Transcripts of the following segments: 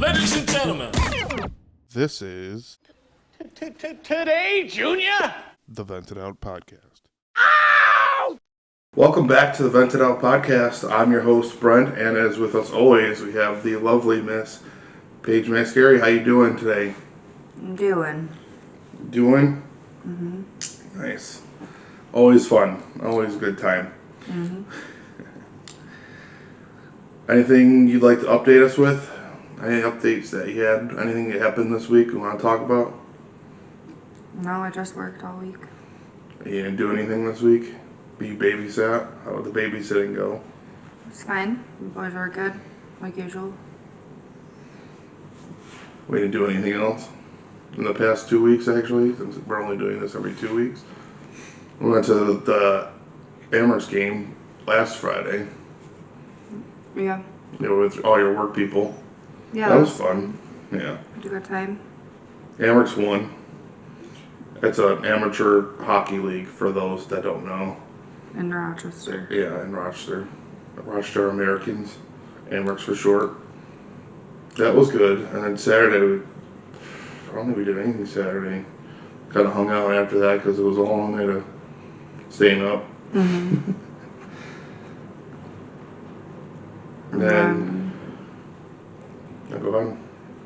Ladies and gentlemen, This is today, Junior. the Vented Out Podcast. Welcome back to the Vented Out Podcast. I'm your host, Brent, and as with us always, we have the lovely Miss Paige Mascari. How you doing today? Doing? Mm-hmm. Nice. Always fun. Always a good time. Mm-hmm. Anything you'd like to update us with? Any updates that you had? Anything that happened this week you want to talk about? No, I just worked all week. You didn't do anything this week? You babysat? How did the babysitting go? It's fine. The boys were good, like usual. We didn't do anything else in the past 2 weeks, actually, since we're only doing this every 2 weeks. We went to the Amherst game last Friday. Yeah. You know, with all your work people. Yeah. That was fun. Yeah. Had a good time. Amherst won. It's an amateur hockey league for those that don't know. In Rochester. Yeah, in Rochester. Rochester Americans. Amherst for short. That was good. And then Saturday, I don't think we did anything Saturday. Kind of hung out after that because it was a long night of staying up. Mm-hmm. And then, go ahead.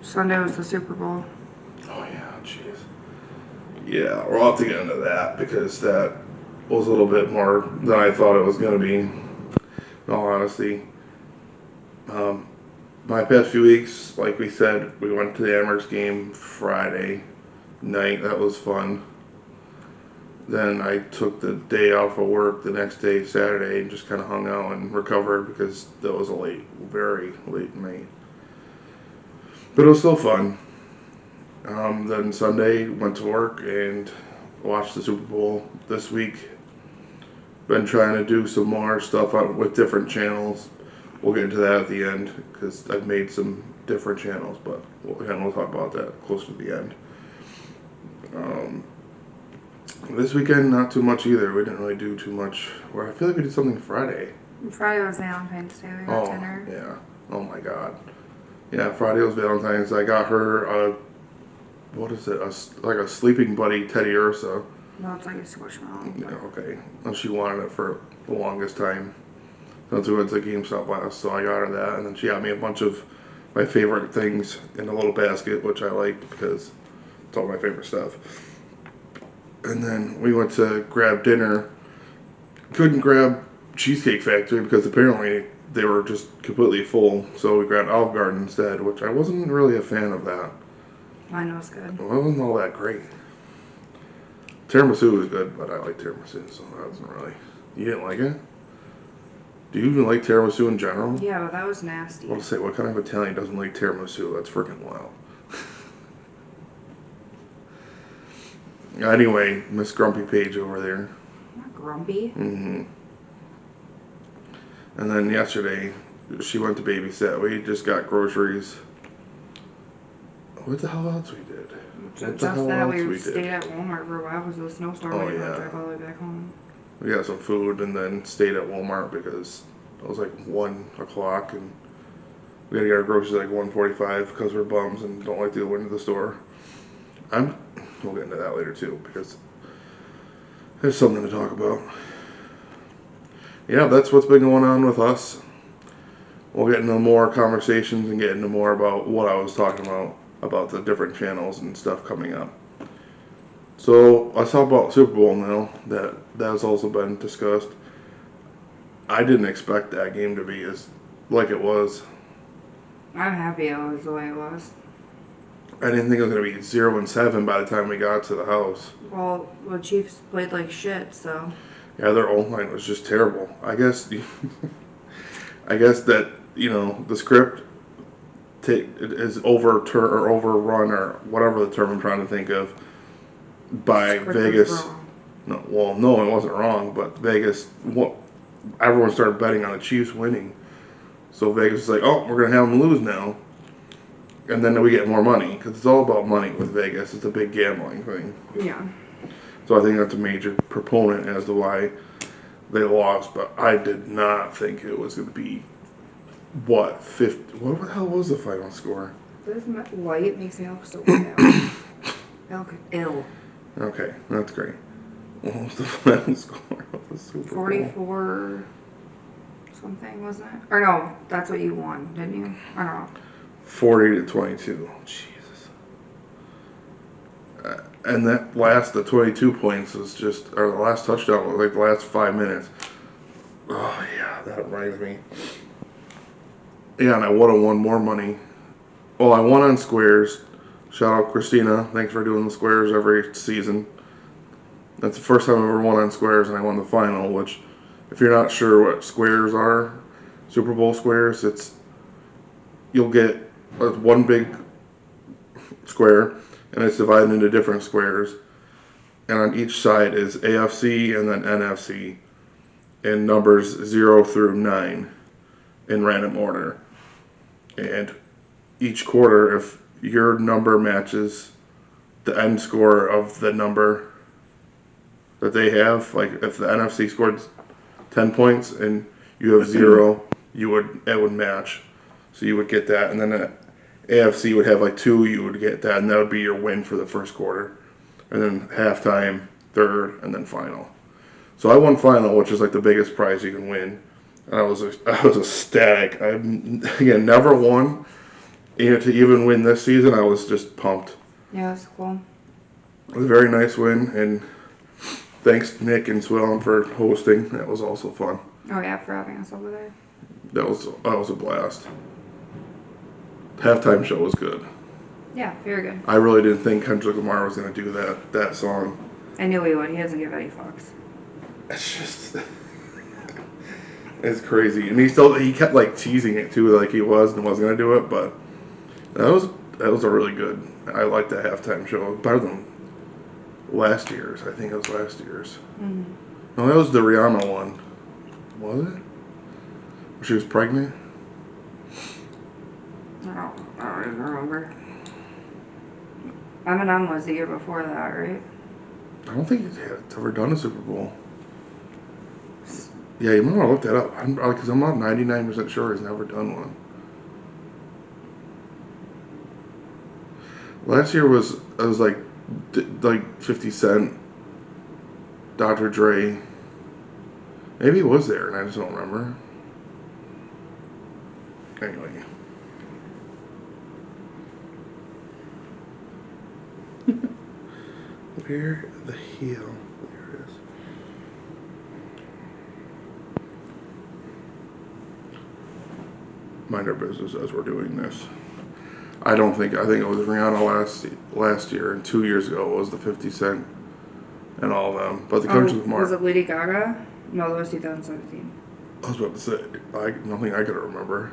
Sunday was the Super Bowl. Oh yeah, jeez. Yeah, we'll have to get into that because that was a little bit more than I thought it was going to be. In all honesty, my past few weeks, like we said, we went to the Amherst game Friday night. That was fun. Then I took the day off of work the next day, Saturday, and just kind of hung out and recovered because that was a very late night. But it was still fun. Then Sunday, went to work and watched the Super Bowl this week. Been trying to do some more stuff with different channels. We'll get into that at the end because I've made some different channels, but we'll talk about that closer to the end. This weekend, not too much either. We didn't really do too much. I feel like we did something Friday. Friday was Valentine's Day. We got dinner. Yeah. Oh my God. Yeah, Friday was Valentine's. I got her what is it? Like a sleeping buddy Teddy Ursa. No, it's like a squishmallow. Yeah, okay. And she wanted it for the longest time. Since we went to GameStop last, so I got her that, and then she got me a bunch of my favorite things in a little basket, which I like because it's all my favorite stuff. And then we went to grab dinner. Couldn't grab Cheesecake Factory because apparently they were just completely full. So we grabbed Olive Garden instead, which I wasn't really a fan of that. Mine was good. Well, it wasn't all that great. Tiramisu was good, but I like tiramisu, so that wasn't really... You didn't like it? Do you even like tiramisu in general? Yeah, but that was nasty. I'll say, what kind of Italian doesn't like tiramisu? That's freaking wild. Anyway, Miss Grumpy Paige over there. Not grumpy. Mm-hmm. And then yesterday, she went to babysit. We just got groceries. What the hell else we did? Just that we stayed at Walmart for a while because of the snowstorm. Oh, we had to yeah. drive all the way back home. We got some food and then stayed at Walmart because it was like 1 o'clock and we had to get our groceries at like 1:45 because we're bums and don't like to go into the store. We'll get into that later too because there's something to talk about. Yeah, that's what's been going on with us. We'll get into more conversations and get into more about what I was talking about the different channels and stuff coming up. So let's talk about Super Bowl now. That has also been discussed. I didn't expect that game to be as like it was. I'm happy it was the way it was. I didn't think it was going to be 0-7 by the time we got to the house. Well, the Chiefs played like shit, so... Yeah, their O-line was just terrible. I guess that, the script is overrun or whatever the term I'm trying to think of by Vegas. No, it wasn't wrong, but Vegas, everyone started betting on the Chiefs winning. So Vegas was like, oh, we're going to have them lose now. And then we get more money, because it's all about money with Vegas. It's a big gambling thing. Yeah. So I think that's a major proponent as to why they lost. But I did not think it was going to be, what the hell was the final score? This light makes me look so bad. I look ill. Okay, that's great. What was the final score of the Super Bowl? 44 something, wasn't it? Or no, that's what you won, didn't you? I don't know. 40-22. Jesus. And the 22 points was just, or the last touchdown was like the last 5 minutes. Oh, yeah, that reminds me. Yeah, and I would have won more money. Well, I won on squares. Shout out Christina. Thanks for doing the squares every season. That's the first time I've ever won on squares, and I won the final, which, if you're not sure what squares are, Super Bowl squares, you'll get one big square, and it's divided into different squares. And on each side is AFC and then NFC, in numbers 0 through 9 in random order. And each quarter, if your number matches the end score of the number that they have, like if the NFC scored 10 points and you have 0, it would match. So you would get that, and then the AFC would have like 2, you would get that, and that would be your win for the first quarter. And then halftime, third, and then final. So I won final, which is like the biggest prize you can win. And I was ecstatic. I again never won. To even win this season, I was just pumped. Yeah, that's cool. It was a very nice win, and thanks Nick and Swellen for hosting. That was also fun. Oh yeah, for having us over there. That was a blast. Halftime show was good. Yeah, very good. I really didn't think Kendrick Lamar was going to do that song. I knew he would. He doesn't give any fucks. It's just, it's crazy, and he kept like teasing it too, like he wasn't going to do it, but that was a really good. I liked that halftime show. It was better than last year's. I think it was last year's. Mm-hmm. No, that was the Rihanna one. Was it? Where she was pregnant? I don't even remember. Eminem was the year before that, right? I don't think he's ever done a Super Bowl. Yeah, you might want to look that up. Because I'm not 99% sure he's never done one. Last year was like 50 Cent, Dr. Dre. Maybe he was there, and I just don't remember. Anyway. Where the hell? There it is. Mind our business as we're doing this. I think it was Rihanna last year, and 2 years ago it was the 50 Cent and all of them. But the Kendrick Lamar. Was it Lady Gaga? No, that was 2017. I was about to say, nothing I could remember.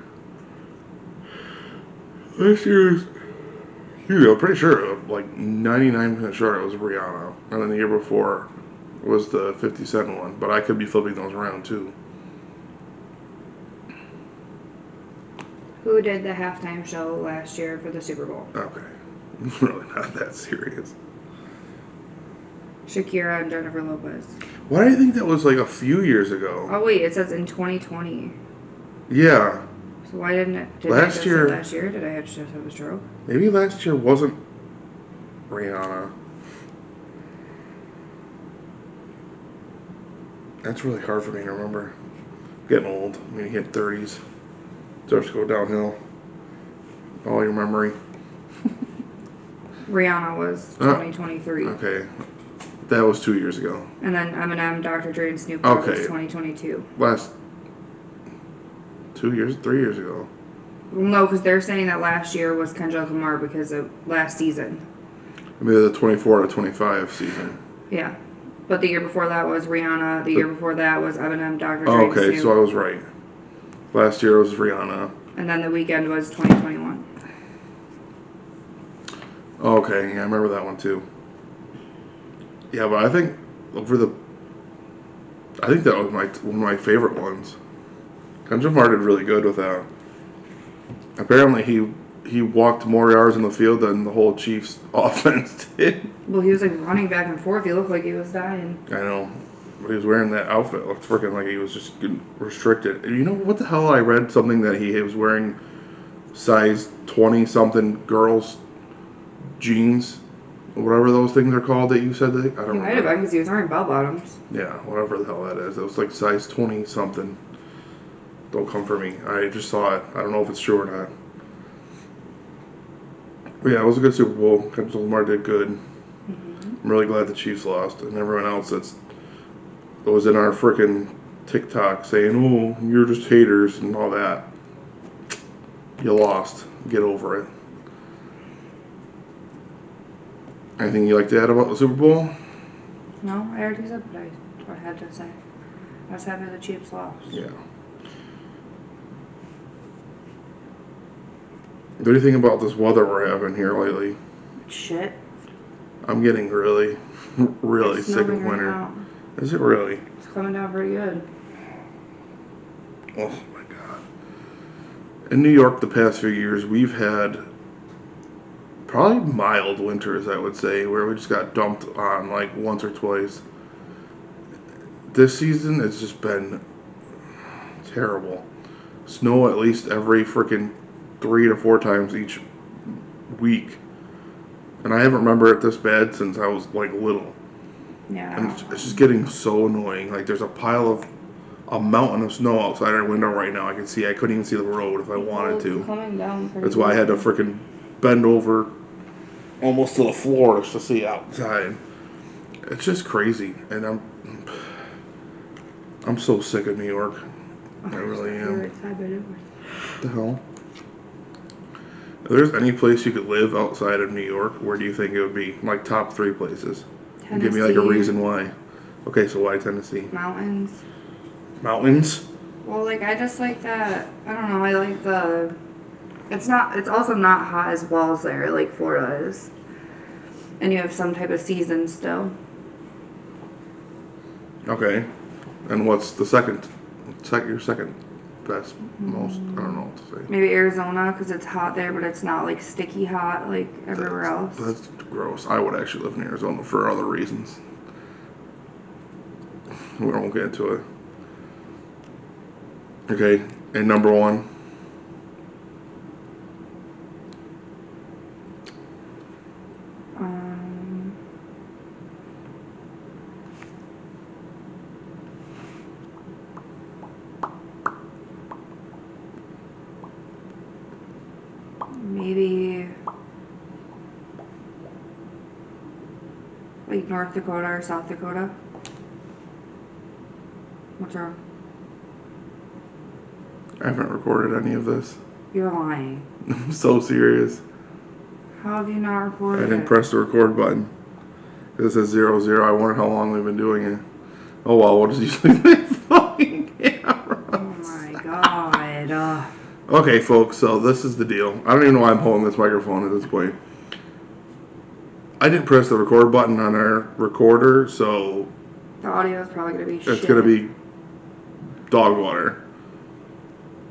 Last year's, I'm pretty sure, like 99% sure it was Rihanna. And then the year before was the 50 Cent one. But I could be flipping those around too. Who did the halftime show last year for the Super Bowl? Okay. It's really not that serious. Shakira and Jennifer Lopez. Why do you think that was like a few years ago? Oh wait, it says in 2020. Yeah. So why didn't it? Last year. Last year? Did I just have a stroke? Maybe last year wasn't Rihanna. That's really hard for me to remember. Getting old. I mean, you hit 30s. Starts to go downhill. All your memory. Rihanna was 2023. Okay. That was 2 years ago. And then Eminem, Dr. Dre, and Snoop Dogg was 2022. Last 2 years, 3 years ago. Well, no, because they're saying that last year was Kendrick Lamar because of last season. Maybe the 24 to 25 season. Yeah. But the year before that was Rihanna. The year before that was Eminem, Dr. Dre, and Okay, Snoop. so I was right. Last year was Rihanna. And then the weekend was 2021. Okay, yeah, I remember that one too. Yeah, but I think that was one of my favorite ones. Kendrick Lamar did really good with that. Apparently, he walked more yards in the field than the whole Chiefs offense did. Well, he was like running back and forth. He looked like he was dying. I know. But he was wearing that outfit. It looked freaking like he was just restricted. You know what the hell? I read something that he was wearing size 20 something girls jeans, whatever those things are called that you said that I don't He might have remember. been because he was wearing bell bottoms. Yeah, whatever the hell that is. It was like size 20 something. Don't come for me. I just saw it. I don't know if it's true or not. But yeah, it was a good Super Bowl. Kendrick Lamar did good. I'm really glad the Chiefs lost, and everyone else that was in our freaking TikTok saying, "Oh, you're just haters" and all that. You lost. Get over it. Anything you like to add about the Super Bowl? No, I already said what I had to say. I was happy the Chiefs lost. Yeah. What do you think about this weather we're having here lately? Shit. I'm getting really, really It's sick of snowing right winter. now. Is it really? It's coming down pretty good. Oh my God. In New York, the past few years, we've had probably mild winters, I would say, where we just got dumped on like once or twice. This season, it's just been terrible. Snow at least every freaking 3 to 4 times each week. And I haven't remembered it this bad since I was like little. Yeah. And it's just getting so annoying. Like there's a mountain of snow outside our window right now. I couldn't even see the road if I wanted It's to. coming down pretty That's why I had to good. freaking bend over almost to the floor just to see outside. It's just crazy, and I'm so sick of New York. I really am. What the hell? If there's any place you could live outside of New York, where do you think it would be? Like top 3 places. And give me like a Tennessee. reason why. Okay, so why Tennessee? Mountains. Mountains? Well, like I just like that. I don't know. I like the. It's also not hot as well as there, like Florida is. And you have some type of season still. Okay. And what's the your second best, most, I don't know what to say. Maybe Arizona because it's hot there, but it's not like sticky hot like everywhere else. That's gross. I would actually live in Arizona for other reasons. We won't get into it. Okay, and number 1. Maybe like North Dakota or South Dakota. What's wrong? I haven't recorded any of this. You're lying. I'm so serious. How have you not I recorded didn't it? press the record button. It says 00. I wonder how long we've been doing it. Oh well, what is usually the fucking camera? Oh my god. Okay, folks, so this is the deal. I don't even know why I'm holding this microphone at this point. I didn't press the record button on our recorder, so The audio is probably gonna be shit. it's going to be dog water.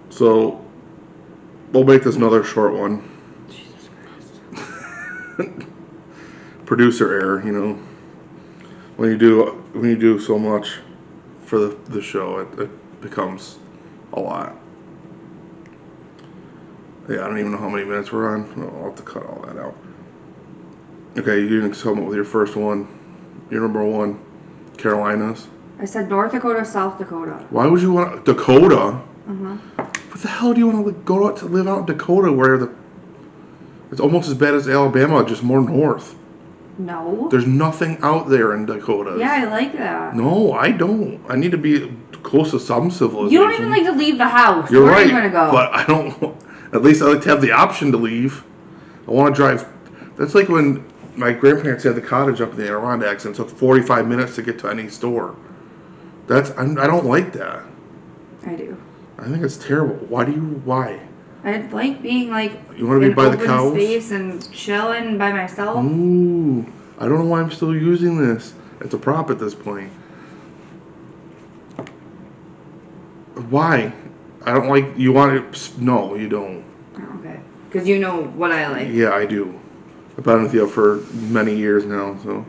So we'll make this another short one. Jesus Christ. Producer error, you know. When you do so much for the show, it becomes a lot. Yeah, I don't even know how many minutes we're on. I'll have to cut all that out. Okay, you didn't come up with your first one. Your number 1, Carolinas. I said North Dakota, South Dakota. Why would you want Dakota? Uh-huh. What the hell do you want to go out to live out in Dakota where it's almost as bad as Alabama, just more north? No. There's nothing out there in Dakota. Yeah, I like that. No, I don't. I need to be close to some civilization. You don't even like to leave the house. You're Where right, are you gonna go? but I don't. At least I like to have the option to leave. I want to drive. That's like when my grandparents had the cottage up in the Adirondacks and it took 45 minutes to get to any store. I don't like that. I do. I think it's terrible. Why? I like being like You want to be in by the open cows? space and chilling by myself. Ooh, I don't know why I'm still using this. It's a prop at this point. Why? I don't like. You want it? No, you don't. Okay. Because you know what I like. Yeah, I do. I've been with you for many years now, so.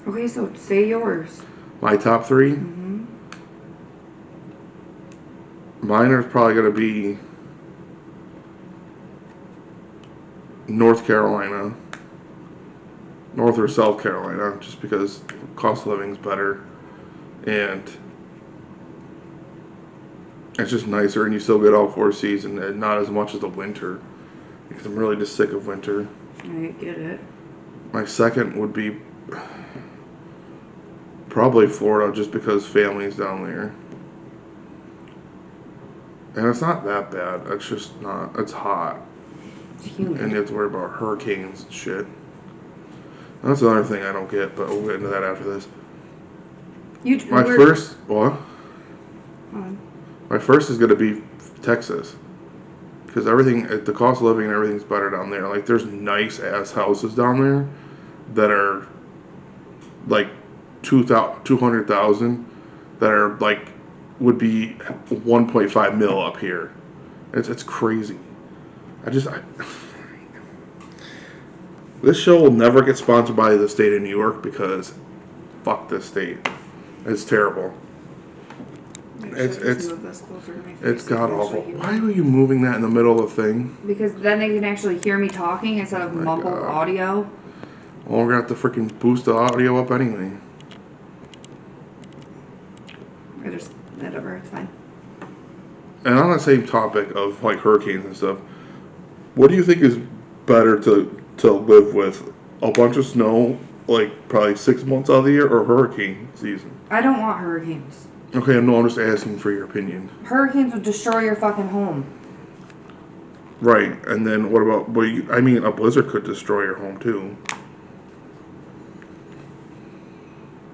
Okay, so say yours. My top 3? Mm-hmm. Mine are probably going to be North Carolina, North or South Carolina, just because cost of living's better, and it's just nicer, and you still get all 4 seasons, and not as much as the winter, because I'm really just sick of winter. I get it. My second would be probably Florida, just because family's down there. And it's not that bad. It's just not. It's hot. It's humid. And you have to worry about hurricanes and shit. That's another thing I don't get, but we'll get into that after this. My first is going to be Texas. Because everything, the cost of living and everything's better down there. Like, there's nice ass houses down there that are like 200,000 that are like would be 1.5 mil up here. It's crazy. This show will never get sponsored by the state of New York because fuck this state. It's terrible. It's god awful. Why are you moving that in the middle of the thing? Because then they can actually hear me talking instead of mumbled audio. Well, we're gonna have to freaking boost the audio up anyway. Whatever, it's fine. And on the same topic of like hurricanes and stuff, what do you think is better to live with? A bunch of snow, like probably 6 months out of the year, or hurricane season? I don't want hurricanes. Okay, no, I'm just asking for your opinion. Hurricanes would destroy your fucking home. Right, and then what about, a blizzard could destroy your home too.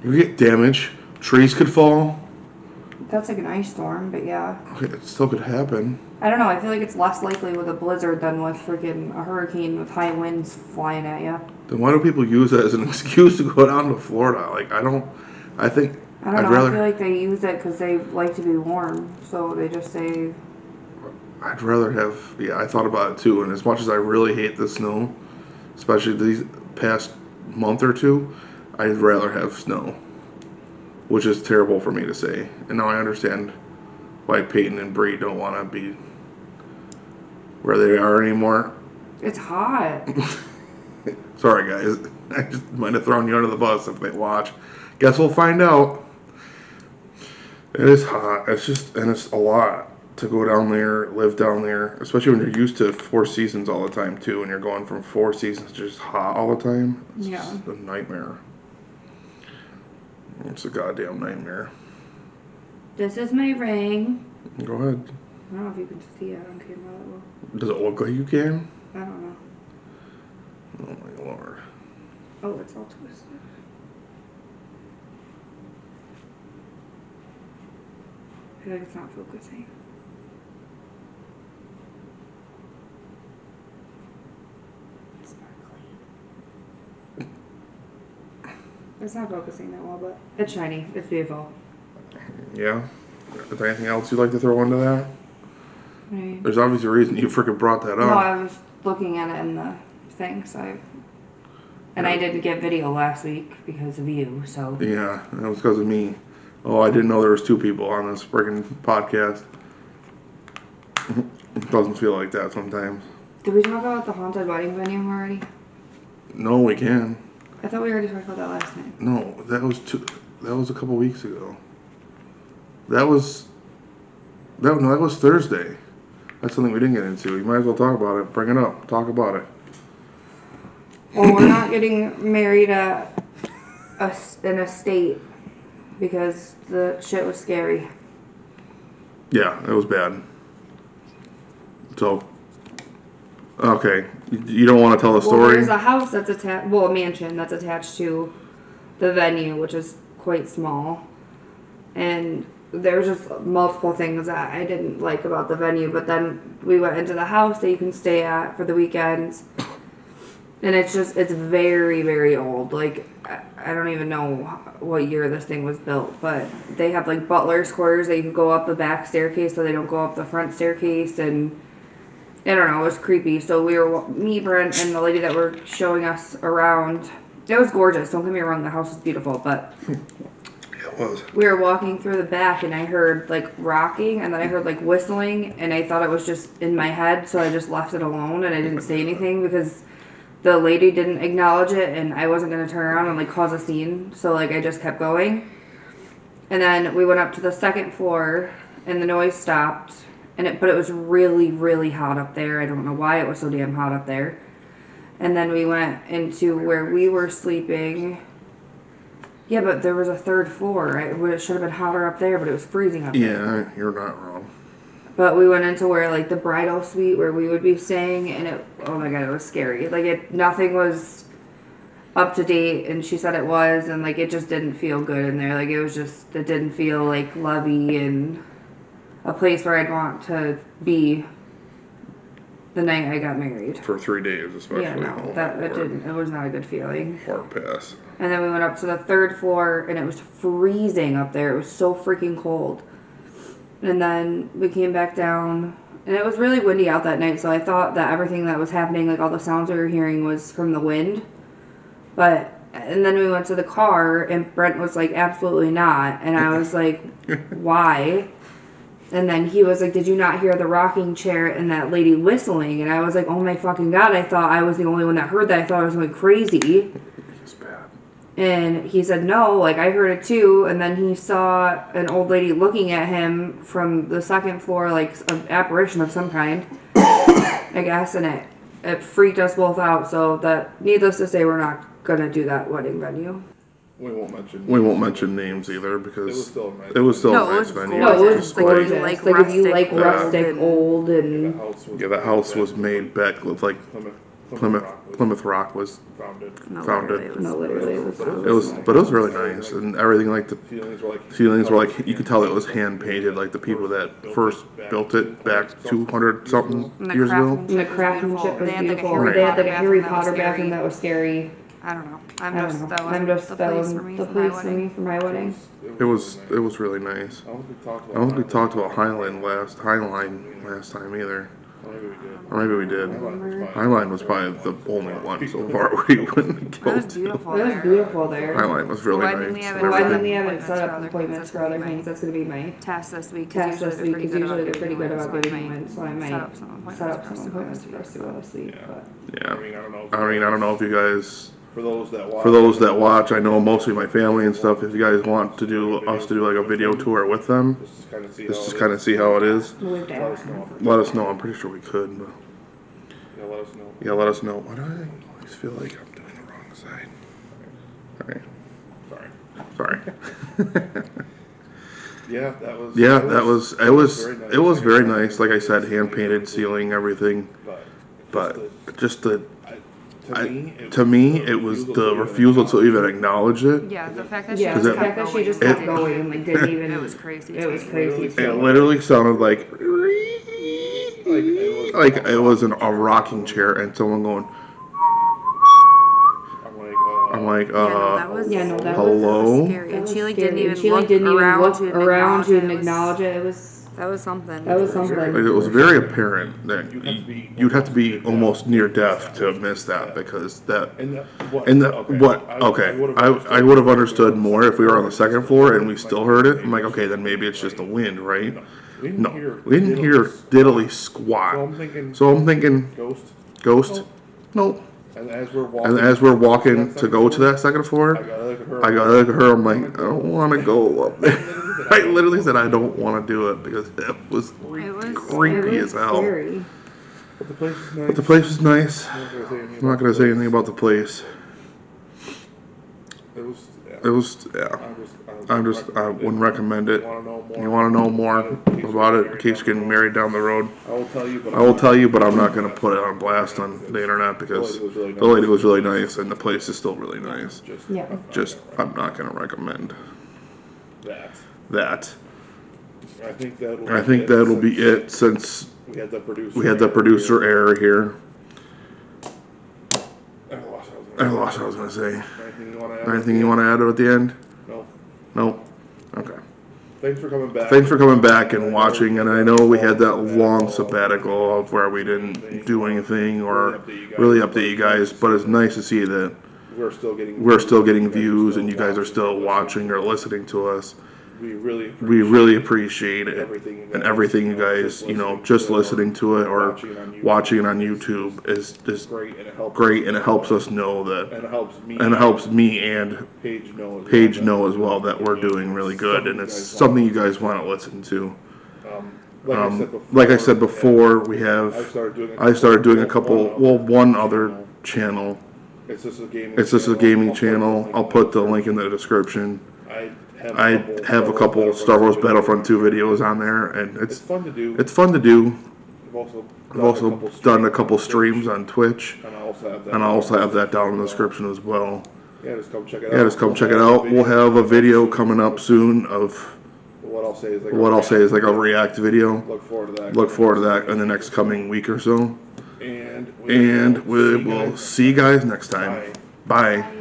You get damage, trees could fall. That's like an ice storm, but yeah. Okay, it still could happen. I don't know, I feel like it's less likely with a blizzard than with freaking a hurricane with high winds flying at you. Then why do people use that as an excuse to go down to Florida? Like, I don't know, I feel like they use it because they like to be warm, so they just say... I'd rather have, I thought about it too, and as much as I really hate the snow, especially these past month or two, I'd rather have snow. Which is terrible for me to say. And now I understand why Peyton and Bree don't want to be where they are anymore. It's hot. Sorry, guys. I just might have thrown you under the bus if they watch. Guess we'll find out. It is hot. And it's a lot to go down there, live down there, especially when you're used to 4 seasons all the time, too, and you're going from 4 seasons to just hot all the time. It's just a nightmare. It's a goddamn nightmare. This is my ring. Go ahead. I don't know if you can see it on camera that well. Does it look like you can? I don't know. Oh my lord. Oh, it's all twisted. I feel like it's not focusing. It's not focusing that well, but it's shiny. It's beautiful. Yeah? Is there anything else you'd like to throw into that? Right. There's obviously a reason you freaking brought that up. No, I was looking at it in the thing, so I didn't get video last week because of you, so... Yeah, that was because of me. Oh, I didn't know there was 2 people on this freaking podcast. It doesn't feel like that sometimes. Did we talk about the haunted wedding venue already? No, we can. I thought we already talked about that last time. No, that was a couple weeks ago. That was Thursday. That's something we didn't get into. You might as well talk about it. Bring it up. Talk about it. Well, we're not getting married at an estate because the shit was scary. Yeah, it was bad. So, okay. You don't want to tell the story? Well, there's a house that's attached, a mansion that's attached to the venue, which is quite small. And there's just multiple things that I didn't like about the venue. But then we went into the house that you can stay at for the weekends. And it's very, very old. Like, I don't even know what year this thing was built. But they have, like, butler's quarters that you can go up the back staircase so they don't go up the front staircase. And I don't know, it was creepy. So me, Brent, and the lady that were showing us around. It was gorgeous. Don't get me wrong, the house was beautiful. But Was. We were walking through the back and I heard like rocking and then I heard like whistling and I thought it was just in my head, so I just left it alone and I didn't say anything because the lady didn't acknowledge it and I wasn't going to turn around and like cause a scene, so like I just kept going. And then we went up to the second floor and the noise stopped, but it was really, really hot up there. I don't know why it was so damn hot up there. And then we went into where we were sleeping. Yeah, but there was a third floor. It should have been hotter up there, but it was freezing up there. Yeah, you're not wrong. But we went into where, like, the bridal suite where we would be staying, and oh my god, it was scary. Like, nothing was up to date, and she said it was, and, like, it just didn't feel good in there. Like, it didn't feel, like, lovey and a place where I'd want to be the night I got married. For 3 days, especially. Yeah, no, it was not a good feeling. Hard pass. And then we went up to the third floor, and it was freezing up there. It was so freaking cold. And then we came back down, and it was really windy out that night, so I thought that everything that was happening, like all the sounds we were hearing, was from the wind. And then we went to the car, and Brent was like, absolutely not. And I was like, why? And then he was like, did you not hear the rocking chair and that lady whistling? And I was like, oh my fucking god, I thought I was the only one that heard that. I thought I was going crazy. It's bad. And he said, no, like, I heard it too. And then he saw an old lady looking at him from the second floor, like, an apparition of some kind, I guess. And it freaked us both out. So that, needless to say, we're not going to do that wedding venue. We won't mention names either because it was still a nice venue. No, it was Just gorgeous. like, Like, if you like rustic, old, and... yeah, the house was made back with like Plymouth Rock was founded. No, literally, it But it was really nice, and everything, like the ceilings were like, you could tell it was hand painted, like the people that first built it back 200 something years ago. And the craftsmanship was beautiful. Harry They had like a Potter Harry bathroom that Potter was bathroom scary. that was scary. I don't know. That was the police for me for my wedding. It was really nice. I don't think we talked about Highline last time either. Or maybe we did. Highline was probably the only one so far we wouldn't It go was to. beautiful It was there. beautiful there. Highline was really Why didn't we nice. have and it? Why everything. didn't we haven't set up appointments for other things? That's going to be my Test this week. test this week because usually they're pretty good about getting me you in. So I might set up some appointments for us to go to sleep. But Yeah. I don't know if you guys, For those that watch, I know mostly my family and stuff, if you guys want us to do like a video tour with them, just kind of see how it is. we'll have to ask them. Let us know. I'm pretty sure we could. But let us know. yeah, let us know. Why do I always feel like I'm doing the wrong side? Sorry. Yeah, It was very nice. Like I said, hand painted ceiling, everything. But just to me, it was the refusal to even acknowledge it. Yeah, the fact that she Yeah, just the kept fact that she just going. kept going and like didn't even. It was crazy. It was crazy. It literally sounded like it was a rocking chair and someone going. I'm like, that was hello? scary. And she like scary. didn't even She, look didn't even around. look She didn't around. She didn't acknowledge acknowledge it. it. It was. That was something. That was something. It was very apparent that you'd have to be almost near deaf to miss that because that. Okay, I would have understood more if we were on the second floor and we still heard it. I'm like, okay, then maybe it's just the wind, right? No, we didn't hear diddly squat. So I'm thinking, ghost? Nope. And as we're walking to go to that second floor, I gotta look at her. I'm like, I don't want to go up there. I literally said I don't want to do it because it was creepy as hell. Scary. But the place was nice. I'm not gonna say anything about the place. It was yeah. I wouldn't recommend it. You want to know more about it in case you're getting married down the road? I will tell you, but I'm not going to put it on blast on the internet because the lady was really nice and the place is still really nice. Yeah. Just, I'm not going to recommend that. I think that'll be it since we had the producer error here. I lost what I was going to say. Anything you want to add at the end? No? Okay. Thanks for coming back and watching, and I know we had that long sabbatical of where we didn't do anything or really update you guys, but it's nice to see that we're still getting views, and you guys are still watching or listening to us. We really Appreciate it, and everything you guys, just listening to it or watching it on YouTube is great, and it helps us know that, and it helps me and Paige know as well that we're doing really good, and it's something you guys want to listen to. Like I said before, we have. I started doing one other channel. It's just a gaming channel. I'll put the link in the description. I have a couple Star Wars Battlefront 2 videos on there, and it's fun to do. I've also done a couple streams on Twitch, And I and I also have that down in the description as well. Yeah, just come check it out. Yeah, just come check it out. We'll have a video coming up soon of What I'll say is like a react video. Look Forward to that in the next coming week or so. And And we will see you guys next time. Bye.